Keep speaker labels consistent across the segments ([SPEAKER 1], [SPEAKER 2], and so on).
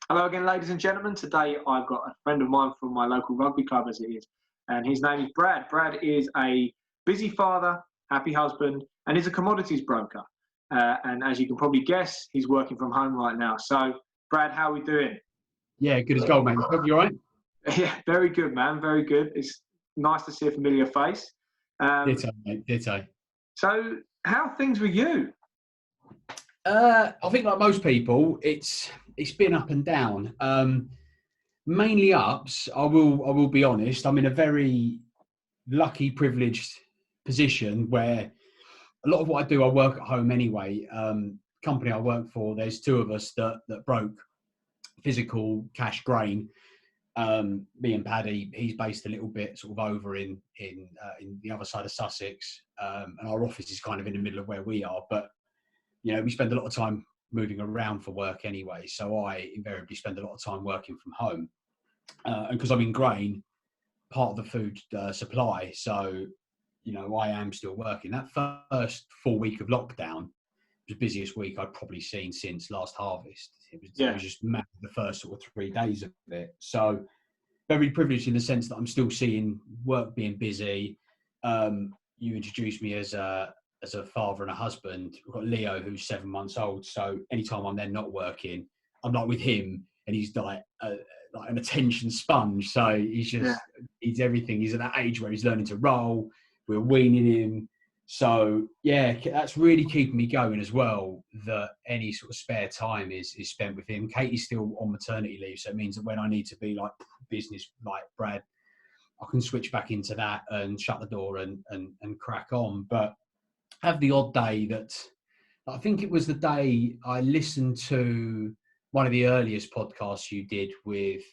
[SPEAKER 1] Hello again, ladies and gentlemen. Today I've got a friend of mine from my local rugby club, as it is, and his name is Brad. Brad is a busy father, happy husband, and is a commodities broker. And as you can probably guess, he's working from home right now. So, Brad, how are we doing?
[SPEAKER 2] Yeah, good as gold, mate. You all right?
[SPEAKER 1] Yeah, very good, man. Very good. It's nice to see a familiar face.
[SPEAKER 2] Ditto, mate. Ditto.
[SPEAKER 1] So, how are things with you?
[SPEAKER 2] I think, like most people, it's been up and down. Mainly ups. I will be honest. I'm in a very lucky, privileged position where a lot of what I do, I work at home anyway. Company I work for, there's two of us that broke physical cash grain. Me and Paddy, he's based a little bit sort of over in the other side of Sussex, and our office is kind of in the middle of where we are. But you know, we spend a lot of time moving around for work anyway, so I invariably spend a lot of time working from home. And because I'm in grain, part of the food supply, so you know, I am still working. That first full week of lockdown was the busiest week I'd probably seen since last harvest. It was just mad, the first sort of 3 days of it. So very privileged in the sense that I'm still seeing work being busy. You introduced me as a father and a husband. We've got Leo, who's 7 months old. So anytime I'm then not working, I'm not with him, and he's like an attention sponge. So he's everything. He's at that age where he's learning to roll. We're weaning him. So yeah, that's really keeping me going as well, that any sort of spare time is spent with him. Katie's still on maternity leave, so it means that when I need to be like business like Brad, I can switch back into that and shut the door and crack on. But have the odd day that, I think it was the day I listened to one of the earliest podcasts you did with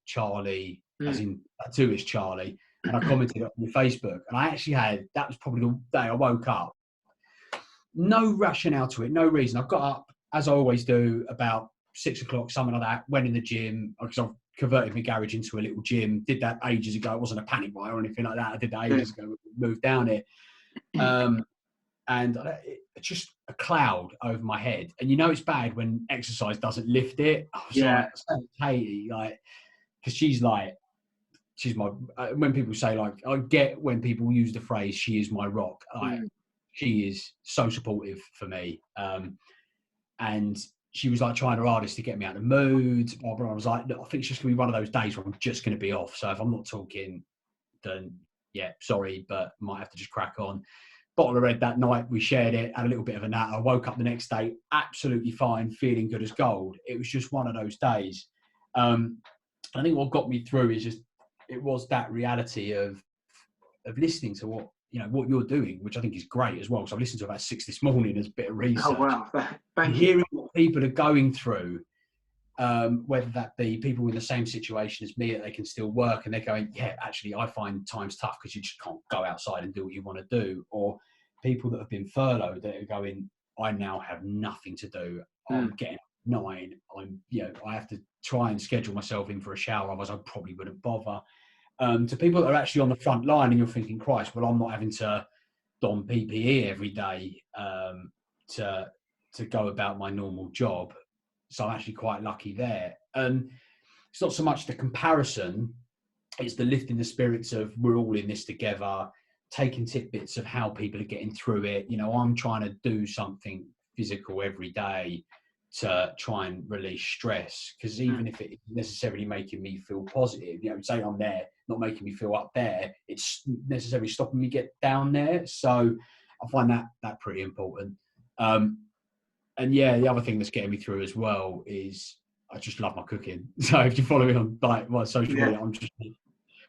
[SPEAKER 2] Charlie, as in two is Charlie, and I commented on your Facebook, and I actually that was probably the day I woke up. No rationale to it, no reason. I got up, as I always do, about 6 o'clock, something like that, went in the gym, because I've converted my garage into a little gym. Did that ages ago. It wasn't a panic buy or anything like that. I did that ages ago, moved down it. And just a cloud over my head. And you know it's bad when exercise doesn't lift it. I was like, Katie, like, because she's my, when people say, like, I get when people use the phrase, she is my rock. Like, she is so supportive for me. And she was like trying her hardest to get me out of the mood. I was like, look, I think it's just going to be one of those days where I'm just going to be off. So if I'm not talking, then yeah, sorry, but might have to just crack on. Bottle of red that night, we shared it, had a little bit of a nat. I woke up the next day absolutely fine, feeling good as gold. It was just one of those days. I think what got me through is just, it was that reality of listening to what you're doing, which I think is great as well. So I've listened to about 6 this morning as a bit of research.
[SPEAKER 1] Oh wow, thank you.
[SPEAKER 2] Hearing what people are going through, whether that be people in the same situation as me, that they can still work, and they're going, yeah, actually, I find times tough because you just can't go outside and do what you want to do. Or people that have been furloughed that are going, I now have nothing to do. I'm getting 9. I have to try and schedule myself in for a shower, otherwise I probably wouldn't bother. To people that are actually on the front line, and you're thinking, Christ, well, I'm not having to don PPE every day to go about my normal job. So I'm actually quite lucky there. And it's not so much the comparison, it's the lifting the spirits of we're all in this together, taking tidbits of how people are getting through it. You know, I'm trying to do something physical every day to try and release stress, because even if it isn't necessarily making me feel positive, you know, say I'm there, not making me feel up there, it's necessarily stopping me get down there. So I find that pretty important. And yeah, the other thing that's getting me through as well is I just love my cooking. So if you follow me on like my social media, I'm just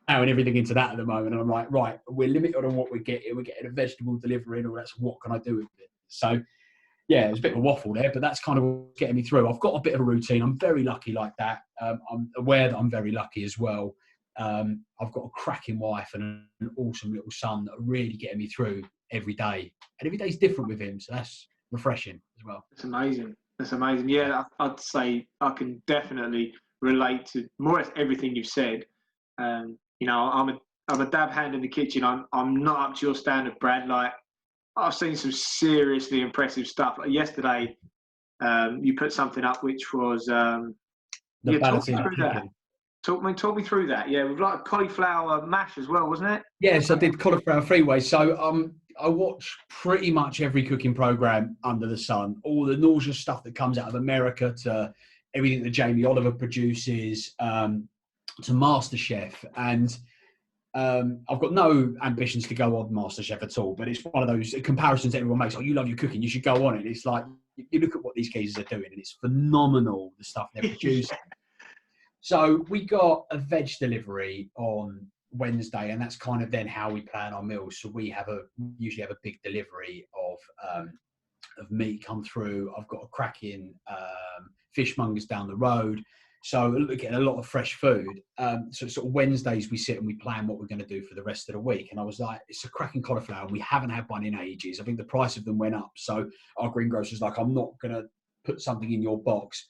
[SPEAKER 2] throwing everything into that at the moment. And I'm like, right, we're limited on what we're getting. We're getting a vegetable delivery and all that. So what can I do with it? So yeah, it's a bit of a waffle there, but that's kind of what's getting me through. I've got a bit of a routine. I'm very lucky like that. I'm aware that I'm very lucky as well. I've got a cracking wife and an awesome little son that are really getting me through every day. And every day's different with him. So that's refreshing as well.
[SPEAKER 1] It's amazing. That's amazing. Yeah, I'd say I can definitely relate to more or less everything you've said. You know, I'm a dab hand in the kitchen. I'm not up to your standard, Brad. Like, I've seen some seriously impressive stuff. Like yesterday, you put something up which was
[SPEAKER 2] The
[SPEAKER 1] talk me
[SPEAKER 2] balancing
[SPEAKER 1] through that.
[SPEAKER 2] chicken.
[SPEAKER 1] Talk me through that. Yeah, with like cauliflower mash as well, wasn't it?
[SPEAKER 2] Yes, I did cauliflower freeway. So I watch pretty much every cooking program under the sun. All the nauseous stuff that comes out of America to everything that Jamie Oliver produces, to MasterChef. And I've got no ambitions to go on MasterChef at all, but it's one of those comparisons everyone makes. Oh, you love your cooking, you should go on it. It's like, you look at what these geezers are doing and it's phenomenal, the stuff they're producing. So we got a veg delivery on Wednesday, and that's kind of then how we plan our meals. So we usually have a big delivery of meat come through. I've got a cracking fishmongers down the road, so getting a lot of fresh food. So sort of Wednesdays we sit and we plan what we're going to do for the rest of the week. And I was like, it's a cracking cauliflower. We haven't had one in ages. I think the price of them went up. So our greengrocer's like, I'm not going to put something in your box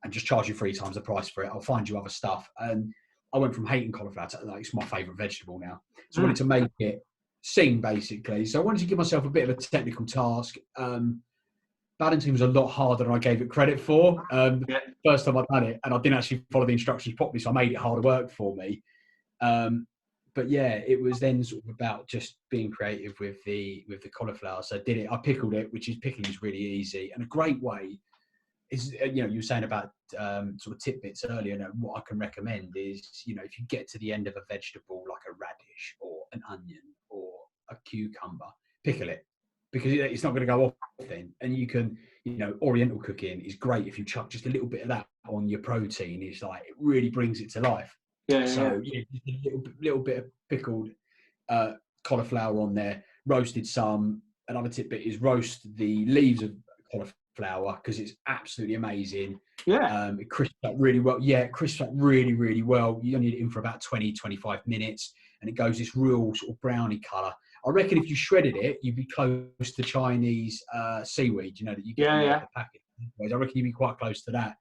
[SPEAKER 2] and just charge you 3 times the price for it. I'll find you other stuff. And I went from hating cauliflower to like, it's my favourite vegetable now. So I wanted to make it sing, basically. So I wanted to give myself a bit of a technical task. Badminton was a lot harder than I gave it credit for. The first time I'd done it, and I didn't actually follow the instructions properly, so I made it harder work for me. But yeah, it was then sort of about just being creative with the cauliflower. So I did it. I pickled it, pickling is really easy, and a great way is, you were saying about sort of tidbits earlier. And what I can recommend is, if you get to the end of a vegetable like a radish or an onion or a cucumber, pickle it, because it's not going to go off then. And you can, Oriental cooking is great if you chuck just a little bit of that on your protein. It's like, it really brings it to life. Just a little bit of pickled cauliflower on there, roasted some. Another tidbit is roast the leaves of cauliflower, because it's absolutely amazing. It crisps up really well. It crisps up really, really well. You only need it in for about 20-25 minutes, and it goes this real sort of browny colour. I reckon if you shredded it, you'd be close to Chinese seaweed, that you get in the packet. I reckon you'd be quite close to that.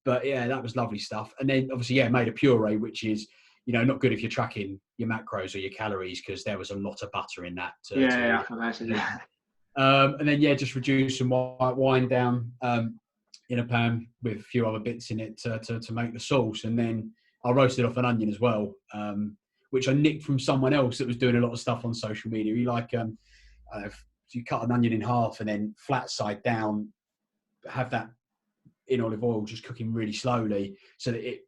[SPEAKER 2] But yeah, that was lovely stuff. And then obviously, made a puree, which is, not good if you're tracking your macros or your calories, because there was a lot of butter in that.
[SPEAKER 1] I can imagine that.
[SPEAKER 2] And then, just reduce some white wine down in a pan with a few other bits in it to make the sauce. And then I roasted off an onion as well, which I nicked from someone else that was doing a lot of stuff on social media. You cut an onion in half and then flat side down, have that in olive oil, just cooking really slowly so that it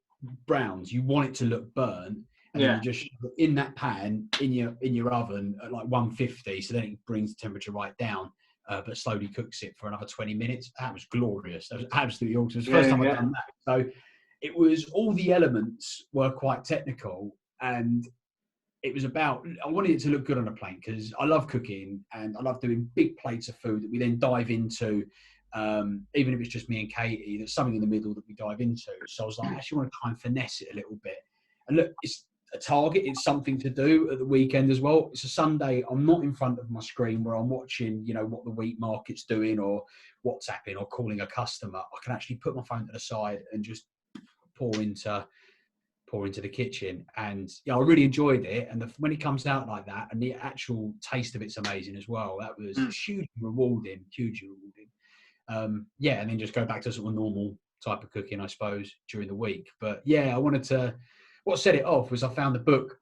[SPEAKER 2] browns. You want it to look burnt, and then you just in that pan in your oven at like 150, so then it brings the temperature right down, but slowly cooks it for another 20 minutes. That was glorious. That was absolutely awesome. It was the first time I'd done that. So it was, all the elements were quite technical, and it was about, I wanted it to look good on a plate, because I love cooking and I love doing big plates of food that we then dive into. Even if it's just me and Katie, there's something in the middle that we dive into. So I was like, I actually want to try and finesse it a little bit. And look, it's a target. It's something to do at the weekend as well. It's a Sunday. I'm not in front of my screen where I'm watching, what the wheat market's doing or WhatsApping or calling a customer. I can actually put my phone to the side and just pour into the kitchen. And I really enjoyed it. And when it comes out like that, and the actual taste of it's amazing as well. That was hugely rewarding. And then just go back to sort of normal type of cooking, I suppose, during the week. But I wanted to, what set it off was I found the book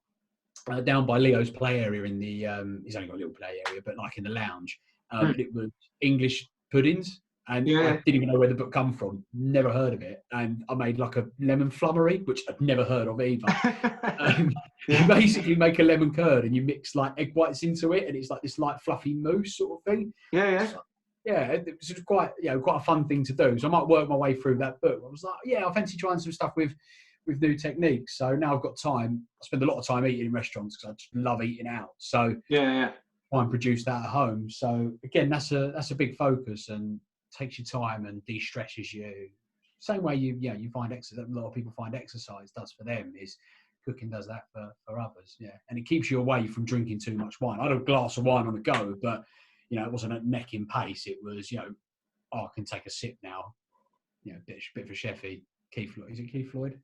[SPEAKER 2] down by Leo's play area in the, he's only got a little play area, but like in the lounge. It was English puddings. And I didn't even know where the book come from. Never heard of it. And I made like a lemon flummery, which I'd never heard of either. You basically make a lemon curd and you mix like egg whites into it, and it's like this light fluffy mousse sort of thing. It was quite a fun thing to do. So I might work my way through that book. I was like, I fancy trying some stuff with new techniques. So now I've got time. I spend a lot of time eating in restaurants because I just love eating out. So try and produce that at home. So again, that's a big focus, and takes your time and de-stresses you. Same way you find exercise. A lot of people find exercise does for them, is cooking does that for others. And it keeps you away from drinking too much wine. I had a glass of wine on the go, but it wasn't a necking pace. It was, I can take a sip now. Bit of a chefy. Keith Floyd. Is it Keith Floyd?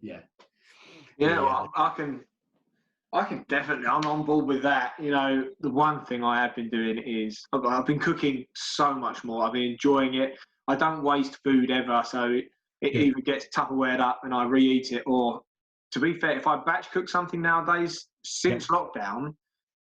[SPEAKER 2] Yeah.
[SPEAKER 1] Well, I can definitely, I'm on board with that. The one thing I have been doing is I've been cooking so much more. I've been enjoying it. I don't waste food ever. So it either gets Tupperwared up and I reheat it, or, to be fair, if I batch cook something nowadays, since lockdown,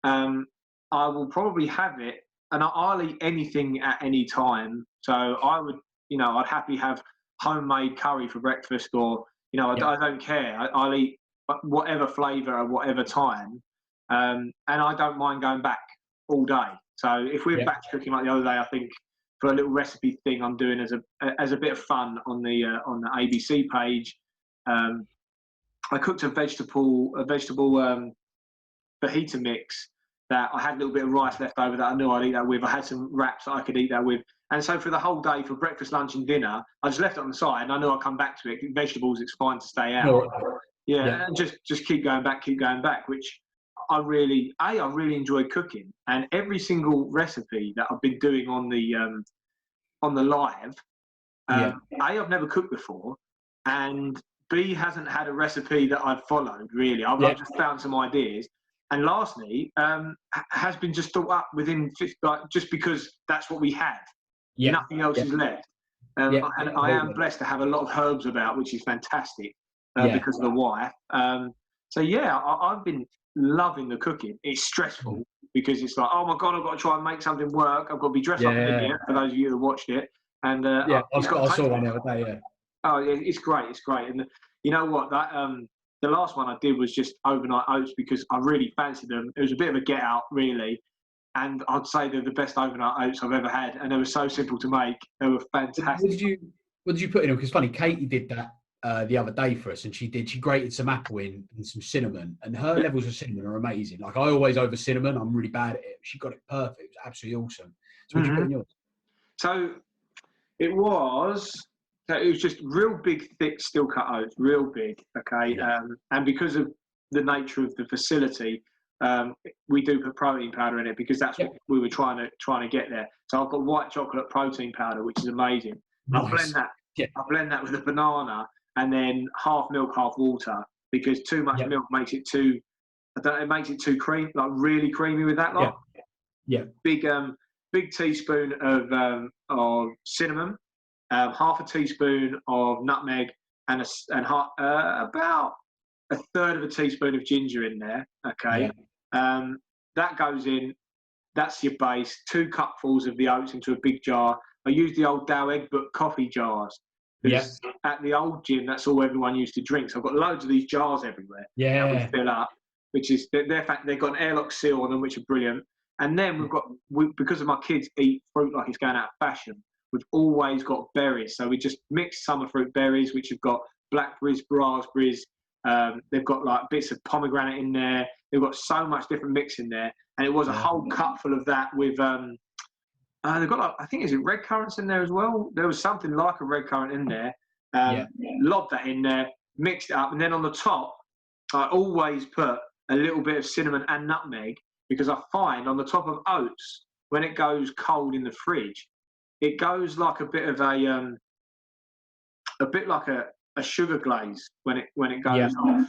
[SPEAKER 1] I will probably have it, and I'll eat anything at any time. So I would, I'd happily have homemade curry for breakfast, or, I don't care. I'll eat whatever flavour at whatever time, and I don't mind going back all day. So if we're batch cooking like the other day, I think for a little recipe thing I'm doing as a bit of fun on the ABC page, I cooked a vegetable fajita mix that I had a little bit of rice left over that I knew I'd eat that with. I had some wraps that I could eat that with. And so for the whole day, for breakfast, lunch and dinner, I just left it on the side, and I knew I'd come back to it. Vegetables, it's fine to stay out. And just keep going back, which I really enjoy cooking. And every single recipe that I've been doing on the live, I've never cooked before, and B, hasn't had a recipe that I've followed, really. I've just found some ideas. And lastly, has been just thought up within, just because that's what we have. Nothing else is left. And I am blessed to have a lot of herbs about, which is fantastic, because of the wife. I've been loving the cooking. It's stressful because it's like, oh my God, I've got to try and make something work. I've got to be dressed up in it, for those of you that watched it. And
[SPEAKER 2] I saw one the other day,
[SPEAKER 1] Oh, it's great. And you know what? That the last one I did was just overnight oats because I really fancied them. It was a bit of a get out, really. And I'd say they're the best overnight oats I've ever had. And they were so simple to make. They were fantastic.
[SPEAKER 2] What did you put in them? Because funny, Katie did that the other day for us, and she grated some apple in and some cinnamon, and her levels of cinnamon are amazing. Like, I always over cinnamon. I'm really bad at it. She got it perfect. It was absolutely awesome. So what did you put in yours?
[SPEAKER 1] So it was just real big, thick, steel cut oats, real big, okay? And because of the nature of the facility, we do put protein powder in it because that's what we were trying to get there. So I've got white chocolate protein powder, which is amazing. Nice. I blend that with a banana, and then half milk, half water, because too much milk makes it too, it makes it too creamy, like really creamy with that lot. Big teaspoon of cinnamon, half a teaspoon of nutmeg, and about a third of a teaspoon of ginger in there. Okay, that goes in. That's your base. 2 cupfuls of the oats into a big jar. I use the old Dow Egg Book coffee jars. At the old gym, that's all everyone used to drink. So I've got loads of these jars everywhere. That we fill up, which is they've got an airlock seal on them, which are brilliant. And then because of my kids eat fruit like it's going out of fashion, we've always got berries. So we just mix summer fruit berries, which have got blackberries, raspberries. They've got like bits of pomegranate in there. They've got so much different mix in there. And it was a whole cupful of that with, they've got like, I think, is it red currants in there as well? There was something like a red currant in there. Lobbed that in there, mixed it up. And then on the top, I always put a little bit of cinnamon and nutmeg, because I find on the top of oats, when it goes cold in the fridge, it goes like a bit of a bit like a sugar glaze when it goes off.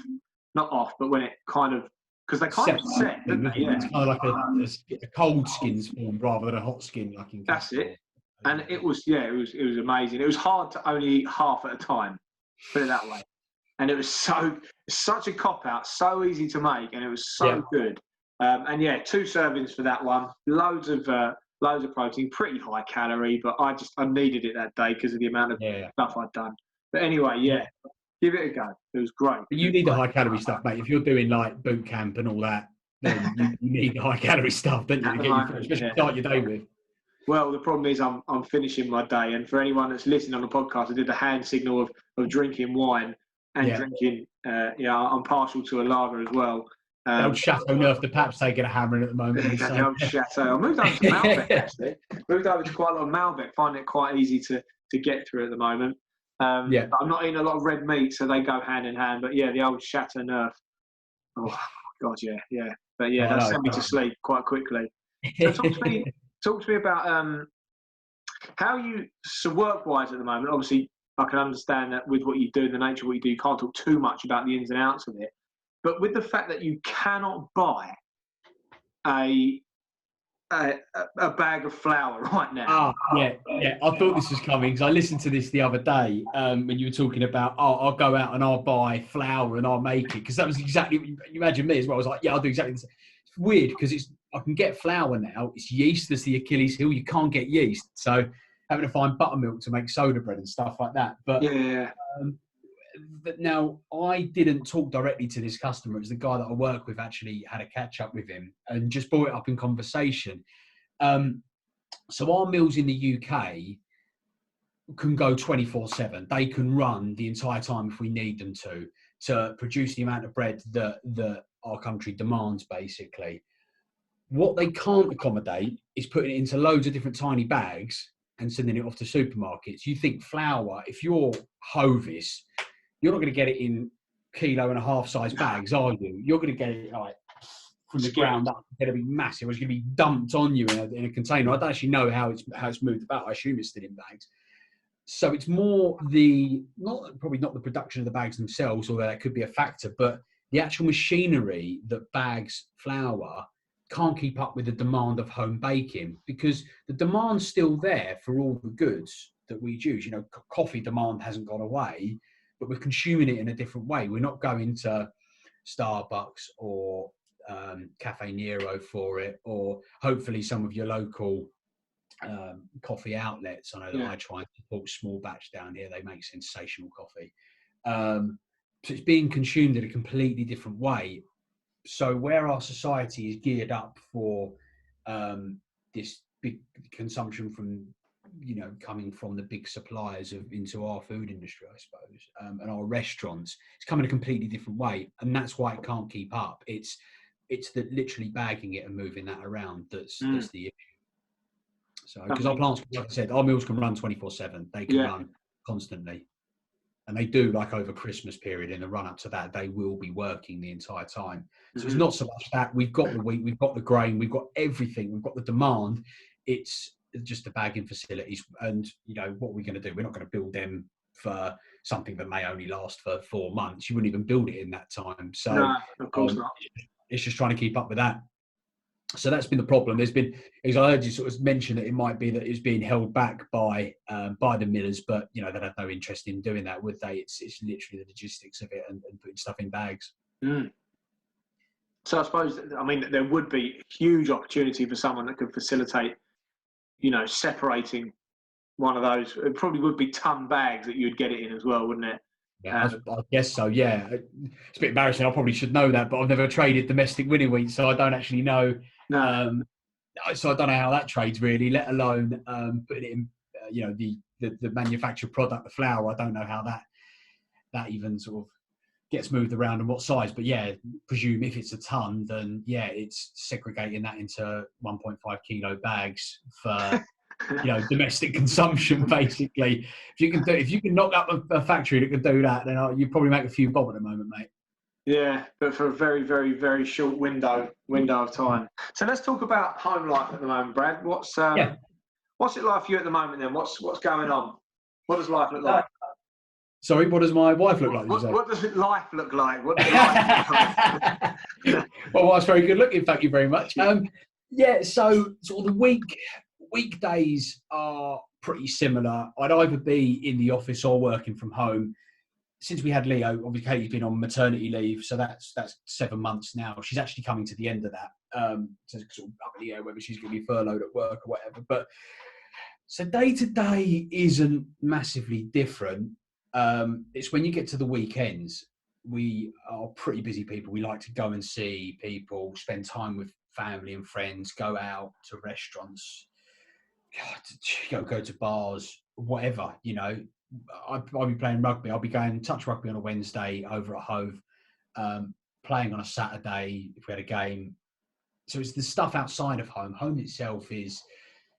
[SPEAKER 1] Not off, but when it kind of, because they kind of set, don't they?
[SPEAKER 2] It's kind of like a cold skin's form rather than a hot skin.
[SPEAKER 1] That's it. And it was amazing. It was hard to only eat half at a time, put it that way. And it was such a cop out, so easy to make, and it was so good. 2 servings for that one. Loads of protein, pretty high calorie, but I needed it that day because of the amount of stuff I'd done. But anyway, give it a go. It was great.
[SPEAKER 2] But you need the high calorie stuff, mate. If you're doing like boot camp and all that, then you need the high calorie stuff, don't you? To get you, especially start your day with.
[SPEAKER 1] Well, the problem is I'm finishing my day, and for anyone that's listening on the podcast, I did the hand signal of drinking wine and drinking. I'm partial to a lager as well.
[SPEAKER 2] The old Chateau Neuf de Pape's taking a hammer in at the moment.
[SPEAKER 1] The old Chateau. I moved over to Malbec actually. Moved over to quite a lot of Malbec. Finding it quite easy to get through at the moment. But I'm not eating a lot of red meat, so they go hand in hand. But the old Chateau Neuf. Oh God, yeah. But that sent me to sleep quite quickly. So talk to me about how you work-wise at the moment. Obviously, I can understand that with what you do, the nature of what you do, you can't talk too much about the ins and outs of it. But with the fact that you cannot buy a a bag of flour right now.
[SPEAKER 2] Yeah. I thought this was coming because I listened to this the other day when you were talking about, I'll go out and I'll buy flour and I'll make it, because that was exactly, you imagine me as well. I was like, yeah, I'll do exactly the same. It's weird because I can get flour now. It's yeast that's the Achilles heel. You can't get yeast, so having to find buttermilk to make soda bread and stuff like that. But but now I didn't talk directly to this customer. It was the guy that I work with actually had a catch up with him and just brought it up in conversation. So our mills in the UK can go 24/7. They can run the entire time if we need them to produce the amount of bread that our country demands, basically. What they can't accommodate is putting it into loads of different tiny bags and sending it off to supermarkets. You think flour, if you're Hovis, you're not going to get it in 1.5 kilo size bags, are you? You're going to get it like from the ground up. It's going to be massive. It's going to be dumped on you in a container. I don't actually know how it's moved about. I assume it's still in bags. So it's more probably not the production of the bags themselves, although that could be a factor, but the actual machinery that bags flour can't keep up with the demand of home baking, because the demand's still there for all the goods that we use. You know, coffee demand hasn't gone away, but we're consuming it in a different way. We're not going to Starbucks or Cafe Nero for it, or hopefully some of your local coffee outlets. I know that I try and support small batch down here. They make sensational coffee. So it's being consumed in a completely different way. So where our society is geared up for this big consumption from, coming from the big suppliers into our food industry, I suppose, and our restaurants, it's coming a completely different way. And that's why it can't keep up. It's that literally bagging it and moving that around that's the issue. So, because our plants, like I said, our mills can run 24/7. They can run constantly. And they do, like over Christmas period, in the run up to that, they will be working the entire time. So it's not so much that we've got the wheat, we've got the grain, we've got everything, we've got the demand. It's just the bagging facilities. And, what are we going to do? We're not going to build them for something that may only last for 4 months. You wouldn't even build it in that time. So
[SPEAKER 1] no, of course not.
[SPEAKER 2] It's just trying to keep up with that. So that's been the problem. There's been, as I heard you sort of mention, that it might be that it's being held back by the millers, but they have no interest in doing that, would they? It's literally the logistics of it and putting stuff in bags.
[SPEAKER 1] So I suppose, there would be huge opportunity for someone that could facilitate, separating one of those. It probably would be ton bags that you'd get it in as well, wouldn't it?
[SPEAKER 2] Yeah, I guess so. Yeah, it's a bit embarrassing. I probably should know that, but I've never traded domestic winning wheat, so I don't actually know.
[SPEAKER 1] No.
[SPEAKER 2] So I don't know how that trades really, let alone putting it in. The manufactured product, the flour. I don't know how that even sort of gets moved around and what size. But yeah, presume if it's a ton, then yeah, it's segregating that into 1.5 kilo bags for. Domestic consumption, basically. If you can knock up a factory that can do that, then you probably make a few bob at the moment, mate.
[SPEAKER 1] Yeah, but for a very, very, very short window of time. So let's talk about home life at the moment, Brad. What's it like for you at the moment then? What's going on? What does life look like?
[SPEAKER 2] Sorry, what does my wife look like?
[SPEAKER 1] What does life look like? What does life look like?
[SPEAKER 2] Well, wife's very good looking. Thank you very much. So sort of the weekdays are pretty similar. I'd either be in the office or working from home. Since we had Leo, obviously Katie's been on maternity leave, so that's 7 months now. She's actually coming to the end of that. So sort of up in the air whether she's going to be furloughed at work or whatever. But so day to day isn't massively different. It's when you get to the weekends, we are pretty busy people. We like to go and see people, spend time with family and friends, go out to restaurants, go to bars, whatever, I'll be playing rugby. I'll be going touch rugby on a Wednesday over at Hove, playing on a Saturday if we had a game. So it's the stuff outside of home. Home itself is,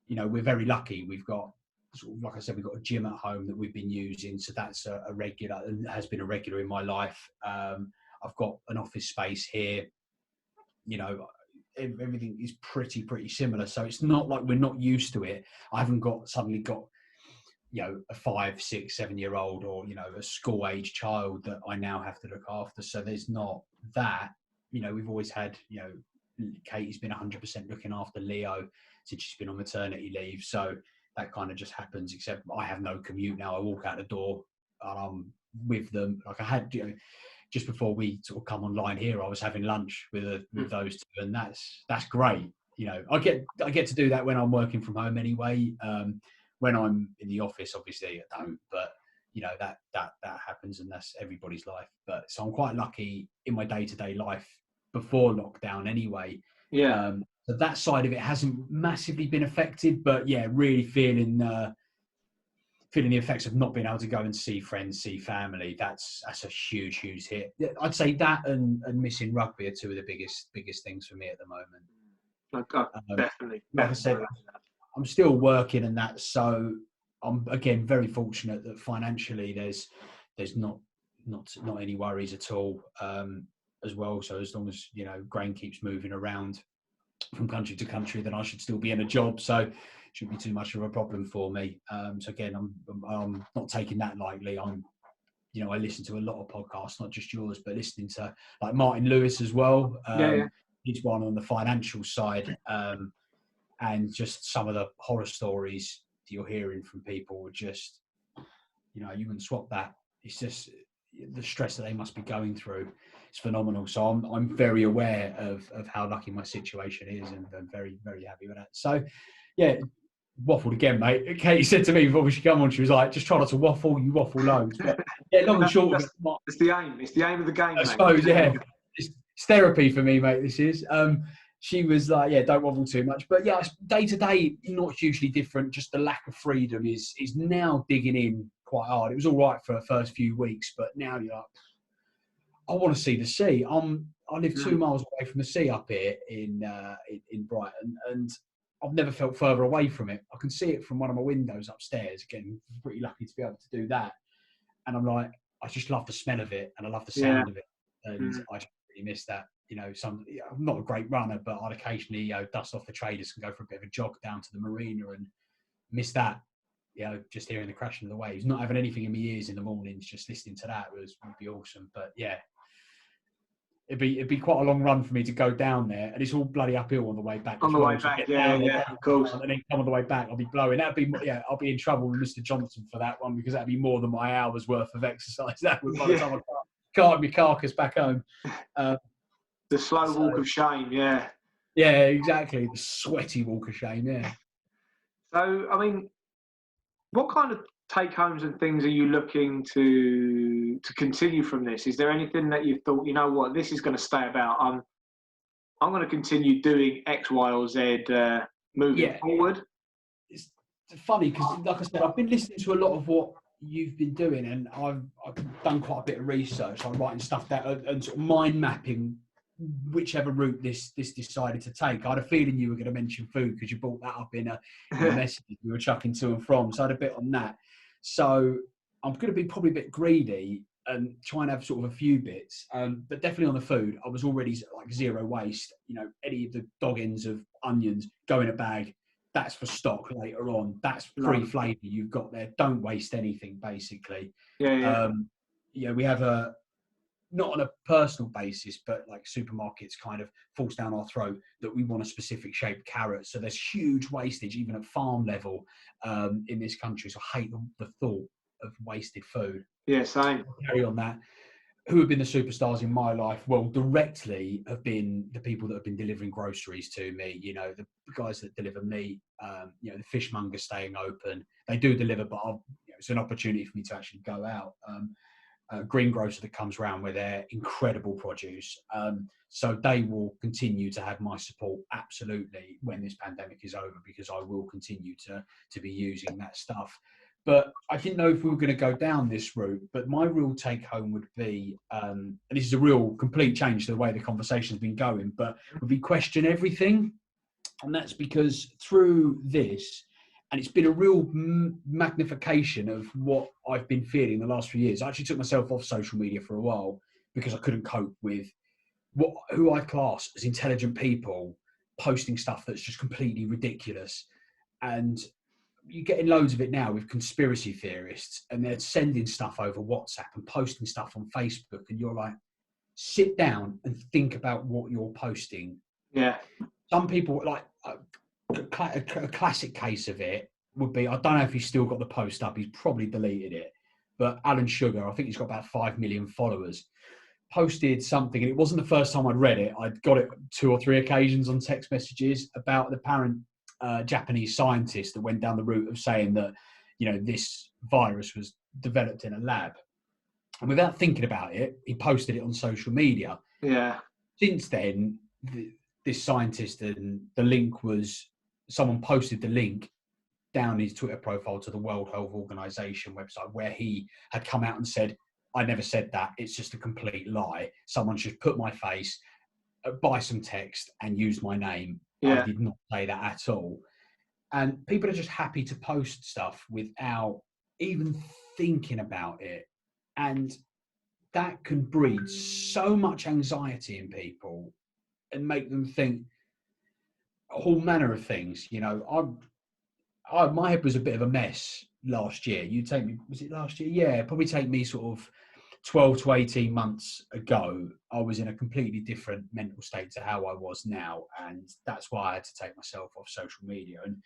[SPEAKER 2] we're very lucky. We've got, sort of, like I said, we've got a gym at home that we've been using. So that's a regular, and has been a regular in my life. I've got an office space here. Everything is pretty similar. So it's not like we're not used to it. I haven't suddenly got a 5, 6, 7-year-old or a school age child that I now have to look after. So there's not that. We've always had Katie's been 100% looking after Leo since she's been on maternity leave. So that kind of just happens, except I have no commute now. I walk out the door and I'm with them. Like I had, just before we sort of come online here, I was having lunch with those two, and that's great. I get to do that when I'm working from home anyway. When I'm in the office, obviously I don't, but that happens, and that's everybody's life. But so I'm quite lucky in my day-to-day life before lockdown anyway.
[SPEAKER 1] Yeah.
[SPEAKER 2] So that side of it hasn't massively been affected, but yeah, really feeling the effects of not being able to go and see friends, see family. That's a huge hit. I'd say that and missing rugby are two of the biggest things for me at the moment.
[SPEAKER 1] Definitely.
[SPEAKER 2] Like I said, I'm still working and that, so I'm again very fortunate that financially there's not any worries at all as well. So as long as grain keeps moving around from country to country, then I should still be in a job. So it shouldn't be too much of a problem for me. So again, I'm not taking that lightly. I listen to a lot of podcasts, not just yours, but listening to like Martin Lewis as well. He's one on the financial side, and just some of the horror stories that you're hearing from people are just, you wouldn't swap that. It's just the stress that they must be going through. It's phenomenal. So I'm very aware of how lucky my situation is, and I'm very, very happy with that. So, yeah, waffled again, mate. Katie said to me before she come on, she was like, just try not to waffle, you waffle loads. But yeah, long and short of it.
[SPEAKER 1] It's the aim. It's the aim of the game,
[SPEAKER 2] I suppose, yeah. It's therapy for me, mate, this is. She was like, yeah, don't waffle too much. But yeah, day to day, not hugely different. Just the lack of freedom is now digging in quite hard. It was all right for the first few weeks, but now you're like, I want to see the sea. I live 2 miles away from the sea up here in Brighton, and I've never felt further away from it. I can see it from one of my windows upstairs. Again, pretty lucky to be able to do that. And I'm like, I just love the smell of it, and I love the sound of it, and I just really miss that. I'm not a great runner, but I'd occasionally dust off the traders and go for a bit of a jog down to the marina and miss that. Just hearing the crashing of the waves, not having anything in my ears in the mornings, just listening to that would be awesome. But yeah, it'd be quite a long run for me to go down there, and it's all bloody uphill on the way back.
[SPEAKER 1] On the way back, yeah, of course.
[SPEAKER 2] And then come on the way back, I'll be blowing. I'll be in trouble with Mr. Johnson for that one, because that'd be more than my hours worth of exercise. That would, by the time I carted my carcass back home.
[SPEAKER 1] The slow walk of shame, yeah.
[SPEAKER 2] Yeah, exactly. The sweaty walk of shame, yeah.
[SPEAKER 1] So, I mean, what kind of take-homes and things are you looking to continue from this? Is there anything that you've thought, this is going to stay about? I'm going to continue doing X, Y, or Z moving forward.
[SPEAKER 2] It's funny because, like I said, I've been listening to a lot of what you've been doing, and I've done quite a bit of research. I'm writing stuff down and sort of mind mapping whichever route this decided to take. I had a feeling you were going to mention food because you brought that up in a message we were chucking to and from. So I had a bit on that. So I'm going to be probably a bit greedy and try and have sort of a few bits. But definitely on the food, I was already like zero waste. Any of the dog ends of onions go in a bag. That's for stock later on. That's free flavour you've got there. Don't waste anything, basically.
[SPEAKER 1] Yeah.
[SPEAKER 2] We have not on a personal basis, but like supermarkets kind of force down our throat that we want a specific shaped carrot. So there's huge wastage, even at farm level, in this country. So I hate the thought of wasted food.
[SPEAKER 1] Yeah, same.
[SPEAKER 2] I'll carry on that. Who have been the superstars in my life? Well, directly have been the people that have been delivering groceries to me. The guys that deliver meat, the fishmonger staying open. They do deliver, but it's an opportunity for me to actually go out. Greengrocer that comes around with their incredible produce. So they will continue to have my support, absolutely, when this pandemic is over, because I will continue to be using that stuff. But I didn't know if we were going to go down this route, but my real take home would be, and this is a real complete change to the way the conversation's been going, but would be question everything. And that's because through this, and it's been a real magnification of what I've been feeling the last few years. I actually took myself off social media for a while because I couldn't cope with who I class as intelligent people posting stuff that's just completely ridiculous. And you're getting loads of it now with conspiracy theorists, and they're sending stuff over WhatsApp and posting stuff on Facebook. And you're like, sit down and think about what you're posting
[SPEAKER 1] Yeah.
[SPEAKER 2] Some people, like a classic case of it would be, I don't know if he's still got the post up, he's probably deleted it, but Alan Sugar, I think he's got about 5 million followers, posted something, and it wasn't the first time I'd read it. I'd got it 2 or 3 occasions on text messages about the apparent Japanese scientist that went down the route of saying that, this virus was developed in a lab. And without thinking about it, he posted it on social media.
[SPEAKER 1] Yeah.
[SPEAKER 2] Since then, this scientist, and the link was, someone posted the link down his Twitter profile to the World Health Organization website, where he had come out and said, I never said that. It's just a complete lie. Someone just put my face by some text and used my name.
[SPEAKER 1] Yeah.
[SPEAKER 2] I did not say that at all. And people are just happy to post stuff without even thinking about it. And that can breed so much anxiety in people and make them think all manner of things. My head was a bit of a mess last year. You take me, was it last year? Yeah, probably take me sort of 12 to 18 months ago. I was in a completely different mental state to how I was now. And that's why I had to take myself off social media. And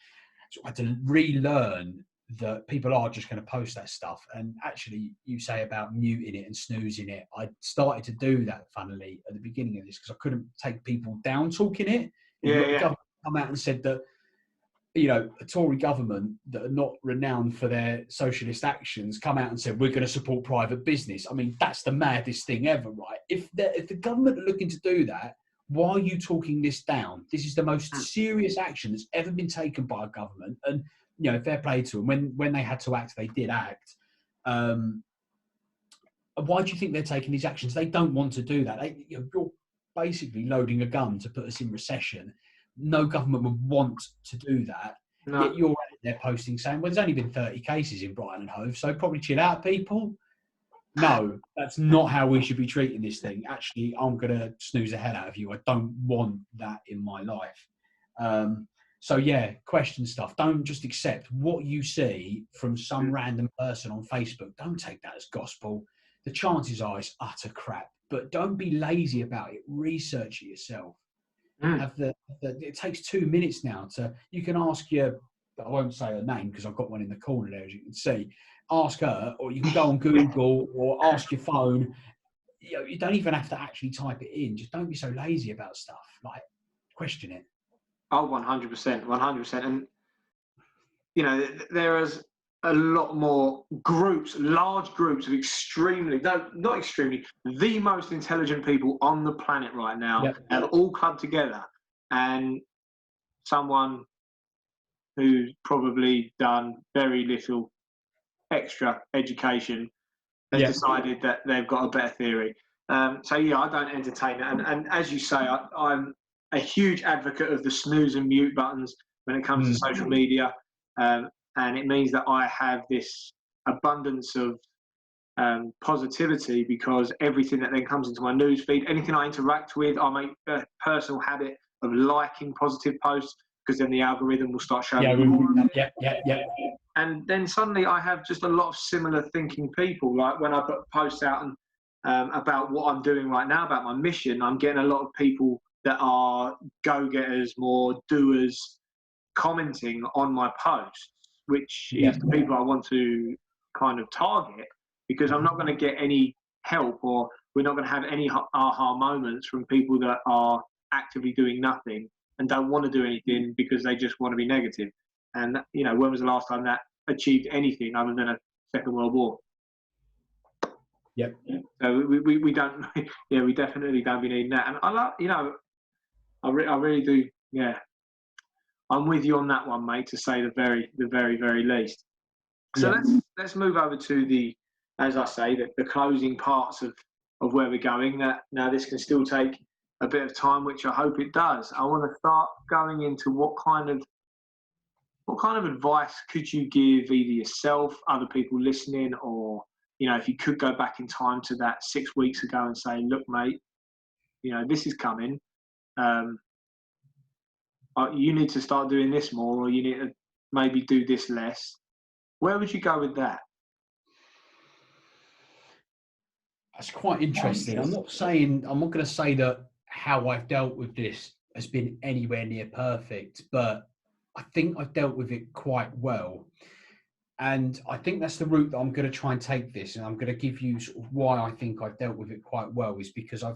[SPEAKER 2] so I had to relearn that people are just going to post that stuff. And actually, you say about muting it and snoozing it. I started to do that, funnily, at the beginning of this, because I couldn't take people down talking it. And
[SPEAKER 1] Yeah,
[SPEAKER 2] the government come out and said that, a Tory government that are not renowned for their socialist actions come out and said, we're going to support private business. I mean, that's the maddest thing ever, right? If the government are looking to do that, why are you talking this down? This is the most serious action that's ever been taken by a government. And, fair play to them. When they had to act, they did act. Why do you think they're taking these actions? They don't want to do that. You're basically loading a gun to put us in recession. No government would want to do that.
[SPEAKER 1] No.
[SPEAKER 2] Yet you're out there posting saying, well, there's only been 30 cases in Brighton and Hove, so probably chill out, people. No, that's not how we should be treating this thing. Actually, I'm going to snooze the hell out of you. I don't want that in my life. So, yeah, question stuff. Don't just accept what you see from some random person on Facebook. Don't take that as gospel. The chances are it's utter crap. But don't be lazy about it. Research it yourself. It takes 2 minutes now you can ask I won't say her name because I've got one in the corner there, as you can see. Ask her, or you can go on Google or ask your phone. You don't even have to actually type it in. Just don't be so lazy about stuff. Like, question it.
[SPEAKER 1] Oh, 100%, 100%. And, there is a lot more large groups of the most intelligent people on the planet right now have all come together, and someone who's probably done very little extra education has decided that they've got a better theory. I don't entertain it. And as you say, I'm a huge advocate of the snooze and mute buttons when it comes to social media. And it means that I have this abundance of positivity, because everything that then comes into my news feed, anything I interact with, I make a personal habit of liking positive posts, because then the algorithm will start showing more. And then suddenly I have just a lot of similar thinking people. Like when I put posts out and about what I'm doing right now, about my mission, I'm getting a lot of people that are go-getters, more doers, commenting on my posts, which is the people I want to kind of target, because I'm not going to get any help, or we're not going to have any aha moments from people that are actively doing nothing and don't want to do anything because they just want to be negative. And, when was the last time that achieved anything other than a Second World War? So we don't, we definitely don't be needing that. And I really do, I'm with you on that one, mate, to say the very, very least. So let's move over to as I say, the closing parts of where we're going. Now this can still take a bit of time, which I hope it does. I want to start going into what kind of advice could you give either yourself, other people listening, or, if you could go back in time to that 6 weeks ago and say, look, mate, this is coming. You need to start doing this more, or you need to maybe do this less. Where would you go with that?
[SPEAKER 2] That's quite interesting. I'm not going to say that how I've dealt with this has been anywhere near perfect, but I think I've dealt with it quite well. And I think that's the route that I'm going to try and take this. And I'm going to give you sort of why I think I've dealt with it quite well, is because I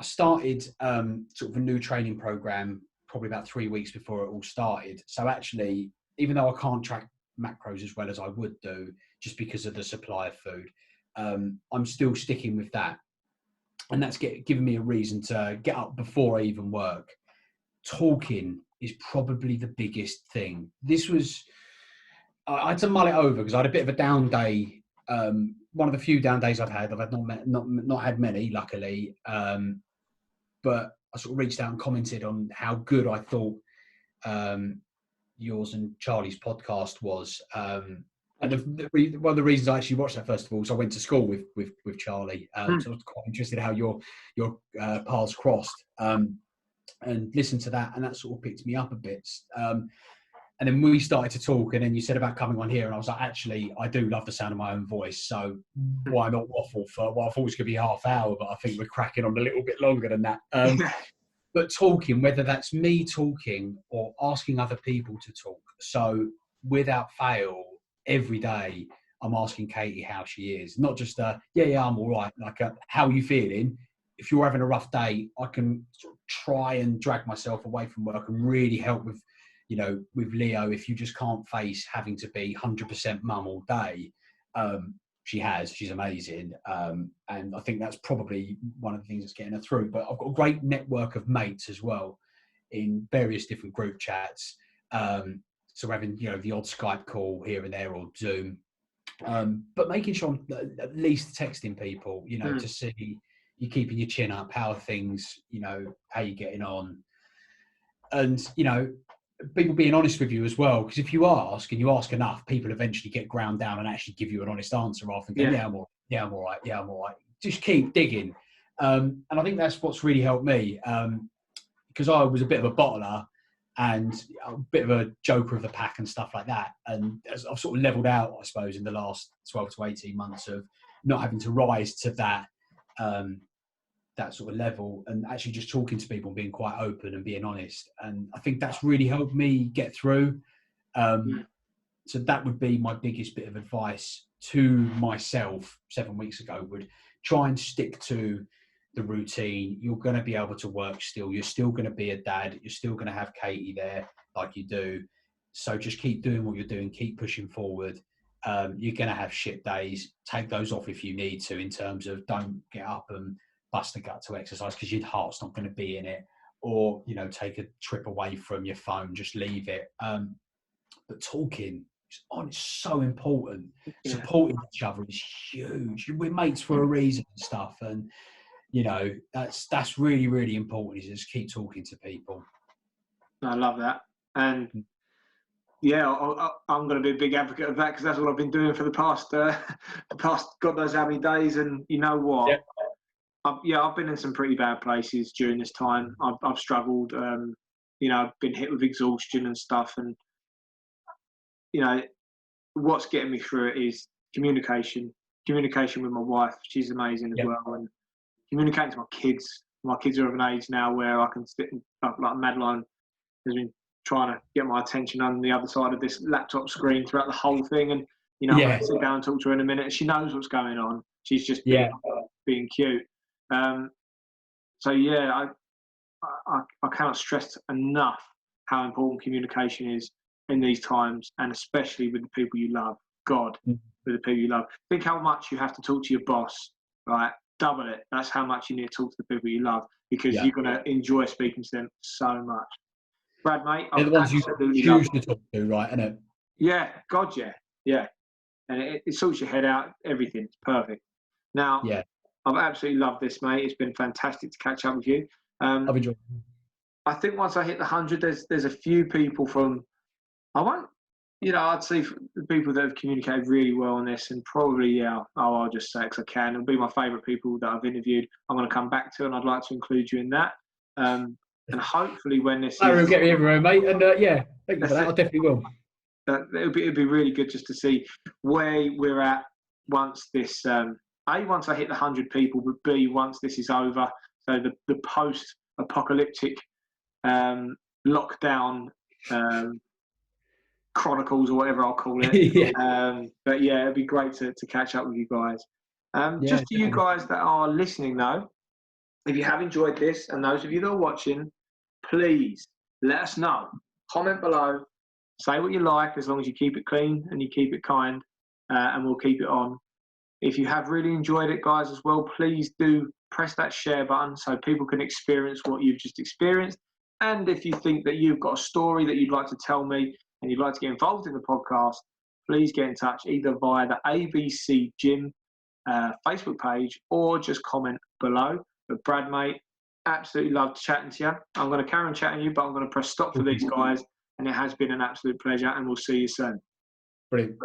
[SPEAKER 2] started sort of a new training program probably about 3 weeks before it all started. So actually, even though I can't track macros as well as I would do, just because of the supply of food, I'm still sticking with that. And that's giving me a reason to get up before I even work. Talking is probably the biggest thing. I had to mull it over because I had a bit of a down day. One of the few down days I've had not had many, luckily. But I sort of reached out and commented on how good I thought yours and Charlie's podcast was. And one of the reasons I actually watched that, first of all, is I went to school with Charlie. So I was quite interested how your paths crossed, and listened to that, and that sort of picked me up a bit. And then we started to talk, and then you said about coming on here, and I was like, actually, I do love the sound of my own voice, so why not waffle for what I thought was going to be half hour, but I think we're cracking on a little bit longer than that. But talking, whether that's me talking or asking other people to talk. So without fail, every day I'm asking Katie how she is. Not just yeah, I'm all right. Like, how are you feeling? If you're having a rough day, I can sort of try and drag myself away from work and really help with, with Leo. If you just can't face having to be 100% mum all day, she's amazing. And I think that's probably one of the things that's getting her through. But I've got a great network of mates as well in various different group chats. So having, the odd Skype call here and there, or Zoom, but making sure I'm at least texting people, to see you keeping your chin up, how are things, how you getting on, and people being honest with you as well. Because if you ask and you ask enough, people eventually get ground down and actually give you an honest answer rather than going, I'm all right. Just keep digging. And I think that's what's really helped me, because I was a bit of a bottler and a bit of a joker of the pack and stuff like that. And as I've sort of leveled out, I suppose, in the last 12 to 18 months of not having to rise to that, that sort of level, and actually just talking to people and being quite open and being honest. And I think that's really helped me get through. So that would be my biggest bit of advice to myself 7 weeks ago, would try and stick to the routine. You're going to be able to work still. You're still going to be a dad. You're still going to have Katie there like you do. So just keep doing what you're doing. Keep pushing forward. You're going to have shit days. Take those off if you need to, in terms of don't get up and bust a gut to exercise because your heart's not going to be in it, or take a trip away from your phone, just leave it. But talking, it's so important. Supporting each other is huge. We're mates for a reason and stuff, and that's really, really important, is just keep talking to people.
[SPEAKER 1] I love that. And I'm going to be a big advocate of that, because that's what I've been doing for the past God knows how many days. And you know what? I've been in some pretty bad places during this time. I've struggled. I've been hit with exhaustion and stuff. And what's getting me through it is communication with my wife. She's amazing as well. And communicating to my kids. My kids are of an age now where I can sit and, like Madeline has been trying to get my attention on the other side of this laptop screen throughout the whole thing. And, I'm going to sit down and talk to her in a minute. She knows what's going on. She's just being cute. I cannot stress enough how important communication is in these times, and especially with the people you love. With the people you love. Think how much you have to talk to your boss, right? Double it. That's how much you need to talk to the people you love, because you're going to enjoy speaking to them so much. Brad, mate,
[SPEAKER 2] they're the ones you choose to talk to, right? Isn't it?
[SPEAKER 1] Yeah, God, yeah. And it sorts your head out. Everything. It's perfect. Now, I've absolutely loved this, mate. It's been fantastic to catch up with you.
[SPEAKER 2] I've enjoyed it.
[SPEAKER 1] I think once I hit the 100, there's a few people from, I'd see the people that have communicated really well on this, and probably, I'll just say it because I can. It'll be my favourite people that I've interviewed. I'm going to come back to, and I'd like to include you in that. And hopefully when this
[SPEAKER 2] will get me everywhere, mate. And thank you for that. I definitely will.
[SPEAKER 1] It'd be really good just to see where we're at once this, once I hit the 100 people, but B, once this is over. So the post-apocalyptic lockdown chronicles or whatever I'll call it.
[SPEAKER 2] Yeah.
[SPEAKER 1] But yeah, it'd be great to catch up with you guys.
[SPEAKER 2] Yeah,
[SPEAKER 1] Just to you
[SPEAKER 2] definitely.
[SPEAKER 1] guys that are listening though, if you have enjoyed this, and those of you that are watching, please let us know. Comment below. Say what you like, as long as you keep it clean and you keep it kind, and we'll keep it on. If you have really enjoyed it, guys, as well, please do press that share button so people can experience what you've just experienced. And if you think that you've got a story that you'd like to tell me and you'd like to get involved in the podcast, please get in touch either via the ABC Gym Facebook page or just comment below. But Brad, mate, absolutely loved chatting to you. I'm going to carry on chatting to you, but I'm going to press stop for these guys. And it has been an absolute pleasure, and we'll see you soon.
[SPEAKER 2] Brilliant.